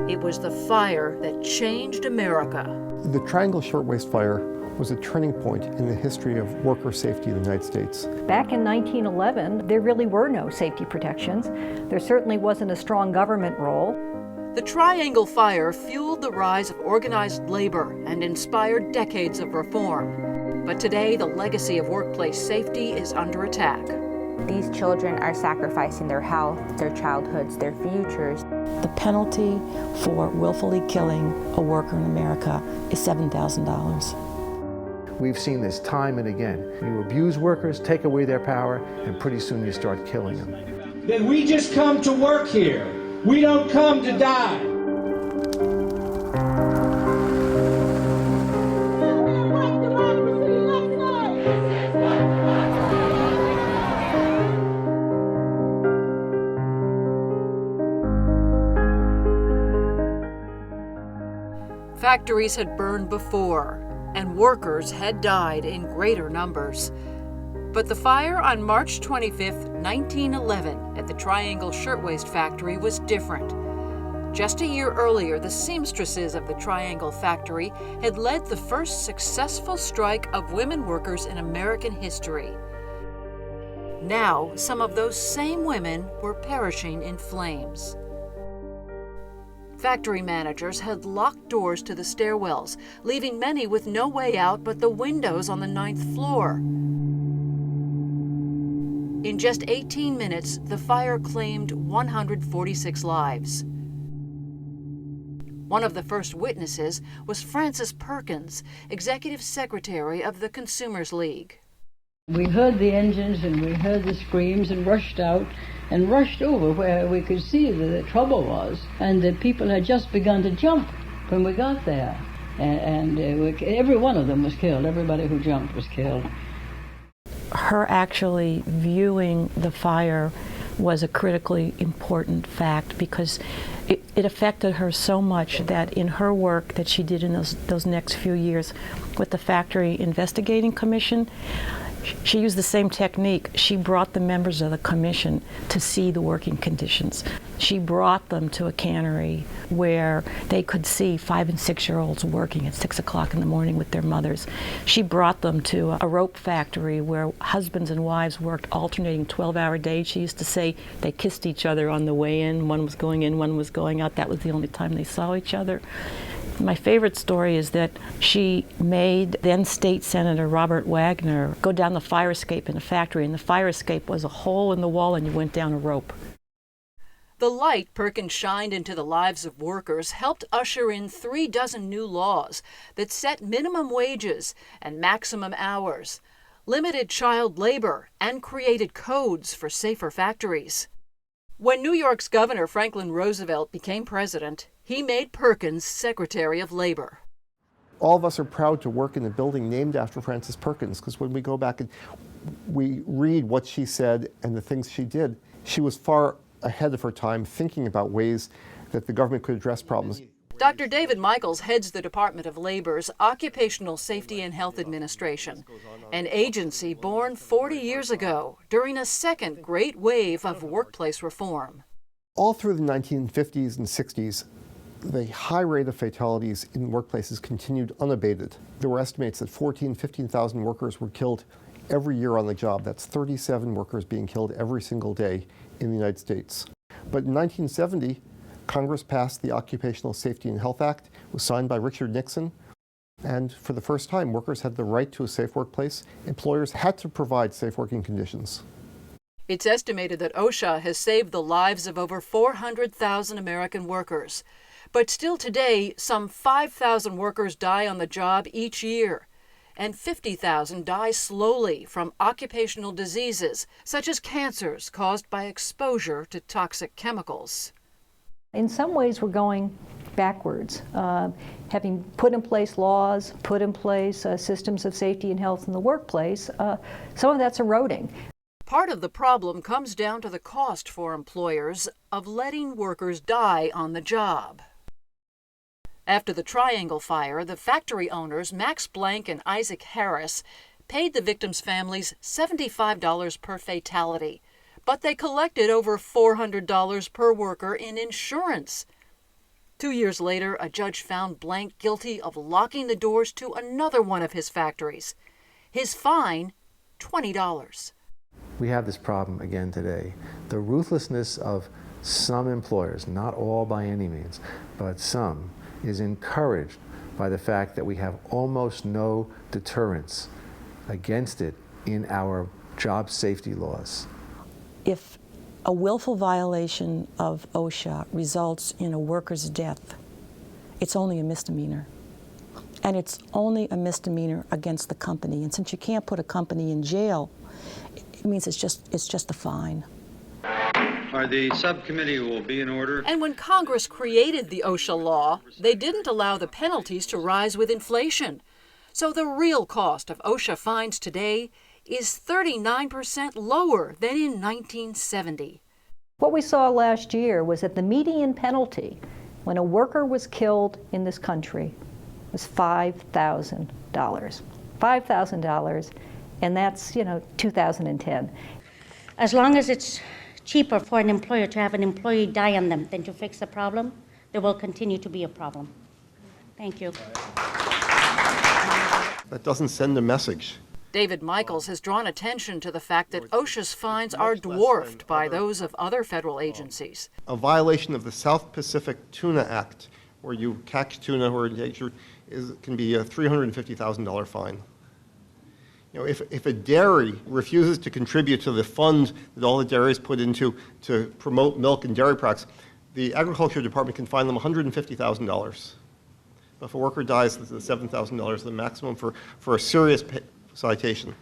It was the fire that changed America. The Triangle Shirtwaist Fire was a turning point in the history of worker safety in the United States. Back in 1911, there really were no safety protections. There certainly wasn't a strong government role. The Triangle Fire fueled the rise of organized labor and inspired decades of reform. But today, the legacy of workplace safety is under attack. These children are sacrificing their health, their childhoods, their futures. The penalty for willfully killing a worker in America is $7,000. We've seen this time and again. You abuse workers, take away their power, and pretty soon you start killing them. That we just come to work here. We don't come to die. Factories had burned before, and workers had died in greater numbers. But the fire on March 25, 1911, at the Triangle Shirtwaist Factory was different. Just a year earlier, the seamstresses of the Triangle Factory had led the first successful strike of women workers in American history. Now, some of those same women were perishing in flames. Factory managers had locked doors to the stairwells, leaving many with no way out but the windows on the 9th floor. In just 18 minutes, the fire claimed 146 lives. One of the first witnesses was Frances Perkins, executive secretary of the Consumers League. We heard the engines and we heard the screams and rushed out and rushed over where we could see that the trouble was, and the people had just begun to jump when we got there. And every one of them was killed. Everybody who jumped was killed. Her actually viewing the fire was a critically important fact because it affected her so much that in her work that she did in those next few years with the Factory Investigating Commission, she used the same technique. She brought the members of the commission to see the working conditions. She brought them to a cannery where they could see 5- and 6-year-olds working at 6 o'clock in the morning with their mothers. She brought them to a rope factory where husbands and wives worked alternating 12-hour days. She used to say they kissed each other on the way in. One was going in, one was going out. That was the only time they saw each other. My favorite story is that she made then State Senator Robert Wagner go down the fire escape in a factory, and the fire escape was a hole in the wall and you went down a rope. The light Perkins shined into the lives of workers helped usher in 36 new laws that set minimum wages and maximum hours, limited child labor, and created codes for safer factories. When New York's Governor Franklin Roosevelt became president, he made Perkins Secretary of Labor. All of us are proud to work in a building named after Frances Perkins, because when we go back and we read what she said and the things she did, she was far ahead of her time thinking about ways that the government could address problems. Dr. David Michaels heads the Department of Labor's Occupational Safety and Health Administration, an agency born 40 years ago during a second great wave of workplace reform. All through the 1950s and 60s, the high rate of fatalities in workplaces continued unabated. There were estimates that 15,000 workers were killed every year on the job. That's 37 workers being killed every single day in the United States. But in 1970, Congress passed the Occupational Safety and Health Act. It was signed by Richard Nixon. And for the first time, workers had the right to a safe workplace. Employers had to provide safe working conditions. It's estimated that OSHA has saved the lives of over 400,000 American workers. But still today, some 5,000 workers die on the job each year, and 50,000 die slowly from occupational diseases, such as cancers caused by exposure to toxic chemicals. In some ways, we're going backwards. Having put in place laws, put in place systems of safety and health in the workplace, some of that's eroding. Part of the problem comes down to the cost for employers of letting workers die on the job. After the Triangle Fire, the factory owners, Max Blank and Isaac Harris, paid the victims' families $75 per fatality, but they collected over $400 per worker in insurance. 2 years later, a judge found Blank guilty of locking the doors to another one of his factories. His fine, $20. We have this problem again today. The ruthlessness of some employers, not all by any means, but some, is encouraged by the fact that we have almost no deterrence against it in our job safety laws. If a willful violation of OSHA results in a worker's death, it's only a misdemeanor. And it's only a misdemeanor against the company. And since you can't put a company in jail, it means it's just a fine. The subcommittee will be in order. And when Congress created the OSHA law, they didn't allow the penalties to rise with inflation. So the real cost of OSHA fines today is 39% lower than in 1970. What we saw last year was that the median penalty when a worker was killed in this country was $5,000. $5,000, and that's, 2010. As long as it's cheaper for an employer to have an employee die on them than to fix the problem, there will continue to be a problem. Thank you. That doesn't send a message. David Michaels has drawn attention to the fact that OSHA's fines are dwarfed by those of other federal agencies. A violation of the South Pacific Tuna Act, where you catch tuna or endangered, can be a $350,000 fine. If a dairy refuses to contribute to the fund that all the dairies put into to promote milk and dairy products, the Agriculture Department can fine them $150,000. If a worker dies, it's $7,000, the maximum for a serious citation.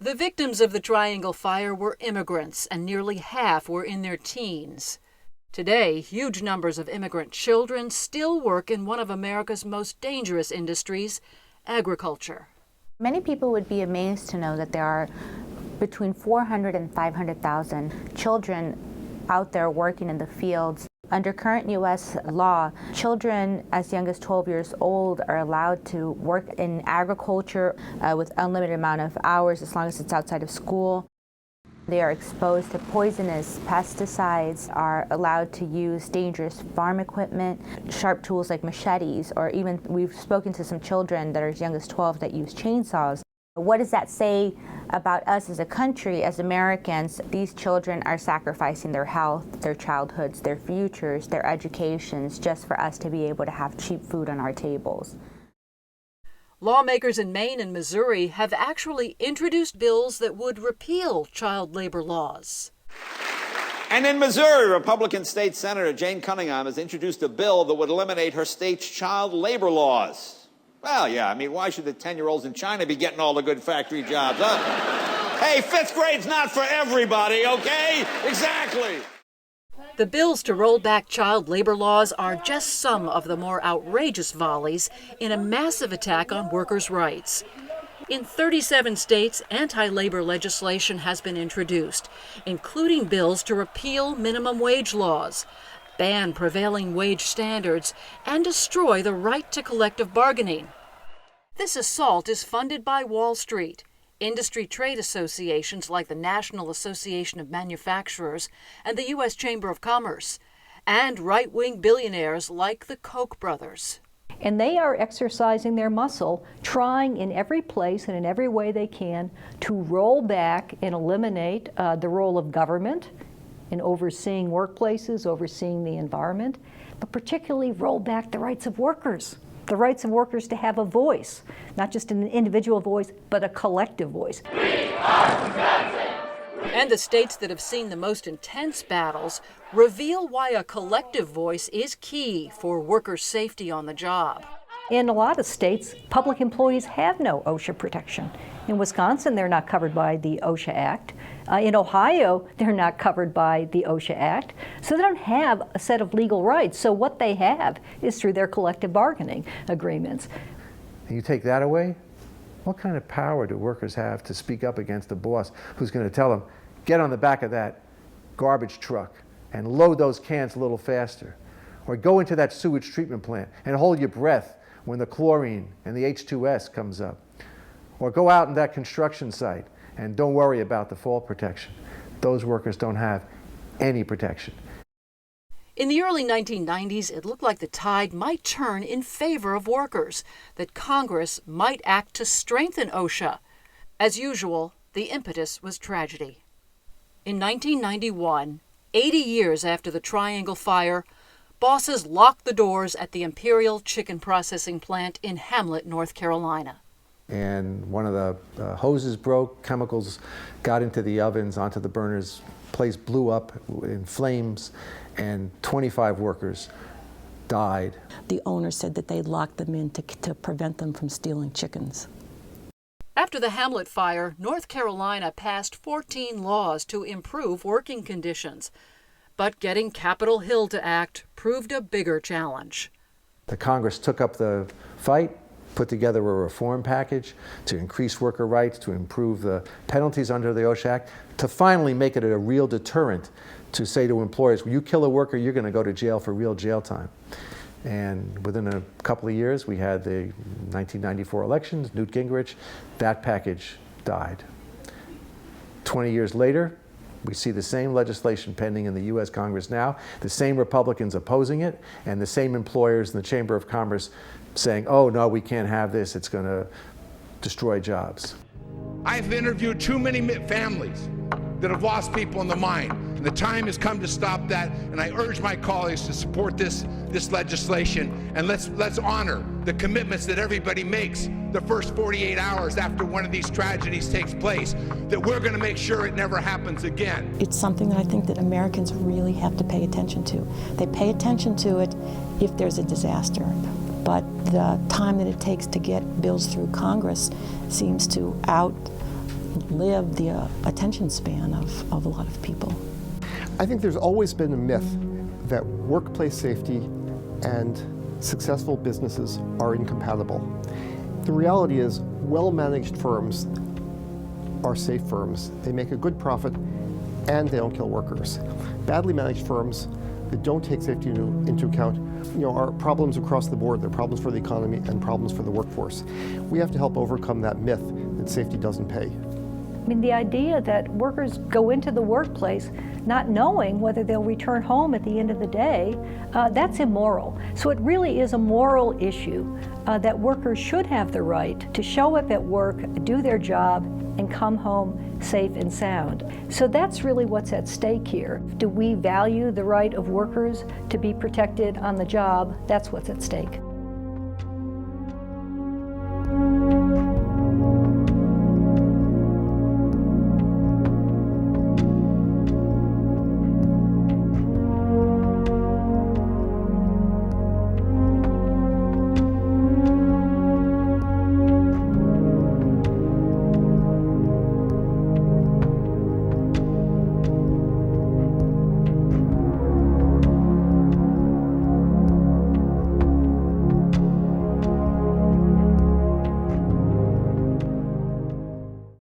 The victims of the Triangle Fire were immigrants, and nearly half were in their teens. Today, huge numbers of immigrant children still work in one of America's most dangerous industries, agriculture. Many people would be amazed to know that there are between 400 and 500,000 children out there working in the fields. Under current U.S. law, children as young as 12 years old are allowed to work in agriculture with unlimited amount of hours as long as it's outside of school. They are exposed to poisonous pesticides, are allowed to use dangerous farm equipment, sharp tools like machetes, or even we've spoken to some children that are as young as 12 that use chainsaws. What does that say about us as a country, as Americans? These children are sacrificing their health, their childhoods, their futures, their educations, just for us to be able to have cheap food on our tables. Lawmakers in Maine and Missouri have actually introduced bills that would repeal child labor laws. And in Missouri, Republican State Senator Jane Cunningham has introduced a bill that would eliminate her state's child labor laws. Well, yeah, why should the 10-year-olds in China be getting all the good factory jobs, huh? Hey, 5th grade's not for everybody, okay? Exactly. The bills to roll back child labor laws are just some of the more outrageous volleys in a massive attack on workers' rights. In 37 states, anti-labor legislation has been introduced, including bills to repeal minimum wage laws, ban prevailing wage standards, and destroy the right to collective bargaining. This assault is funded by Wall Street, industry trade associations like the National Association of Manufacturers and the U.S. Chamber of Commerce, and right-wing billionaires like the Koch brothers. And they are exercising their muscle, trying in every place and in every way they can to roll back and eliminate the role of government in overseeing workplaces, overseeing the environment, but particularly roll back the rights of workers to have a voice, not just an individual voice, but a collective voice. And the states that have seen the most intense battles reveal why a collective voice is key for workers' safety on the job. In a lot of states, public employees have no OSHA protection. In Wisconsin, they're not covered by the OSHA Act. In Ohio, they're not covered by the OSHA Act. So they don't have a set of legal rights. So what they have is through their collective bargaining agreements. And you take that away, what kind of power do workers have to speak up against a boss who's going to tell them, get on the back of that garbage truck and load those cans a little faster? Or go into that sewage treatment plant and hold your breath when the chlorine and the H2S comes up. Or go out in that construction site and don't worry about the fall protection. Those workers don't have any protection. In the early 1990s, it looked like the tide might turn in favor of workers, that Congress might act to strengthen OSHA. As usual, the impetus was tragedy. In 1991, 80 years after the Triangle Fire, bosses locked the doors at the Imperial Chicken Processing Plant in Hamlet, North Carolina. And one of the hoses broke, chemicals got into the ovens, onto the burners, place blew up in flames, and 25 workers died. The owner said that they locked them in to prevent them from stealing chickens. After the Hamlet fire, North Carolina passed 14 laws to improve working conditions. But getting Capitol Hill to act proved a bigger challenge. The Congress took up the fight, put together a reform package to increase worker rights, to improve the penalties under the OSHA Act, to finally make it a real deterrent to say to employers, when you kill a worker, you're going to go to jail for real jail time. And within a couple of years, we had the 1994 elections, Newt Gingrich, that package died. 20 years later, we see the same legislation pending in the U.S. Congress now, the same Republicans opposing it, and the same employers in the Chamber of Commerce saying, oh, no, we can't have this, it's going to destroy jobs. I've interviewed too many families that have lost people in the mine, and the time has come to stop that, and I urge my colleagues to support this legislation, and let's honor the commitments that everybody makes the first 48 hours after one of these tragedies takes place, that we're going to make sure it never happens again. It's something that I think that Americans really have to pay attention to. They pay attention to it if there's a disaster, but the time that it takes to get bills through Congress seems to outlive the attention span of a lot of people. I think there's always been a myth that workplace safety and successful businesses are incompatible. The reality is, well-managed firms are safe firms. They make a good profit and they don't kill workers. Badly managed firms that don't take safety into account, are problems across the board. They're problems for the economy and problems for the workforce. We have to help overcome that myth that safety doesn't pay. I mean, the idea that workers go into the workplace not knowing whether they'll return home at the end of the day, that's immoral. So it really is a moral issue that workers should have the right to show up at work, do their job, and come home safe and sound. So that's really what's at stake here. Do we value the right of workers to be protected on the job? That's what's at stake.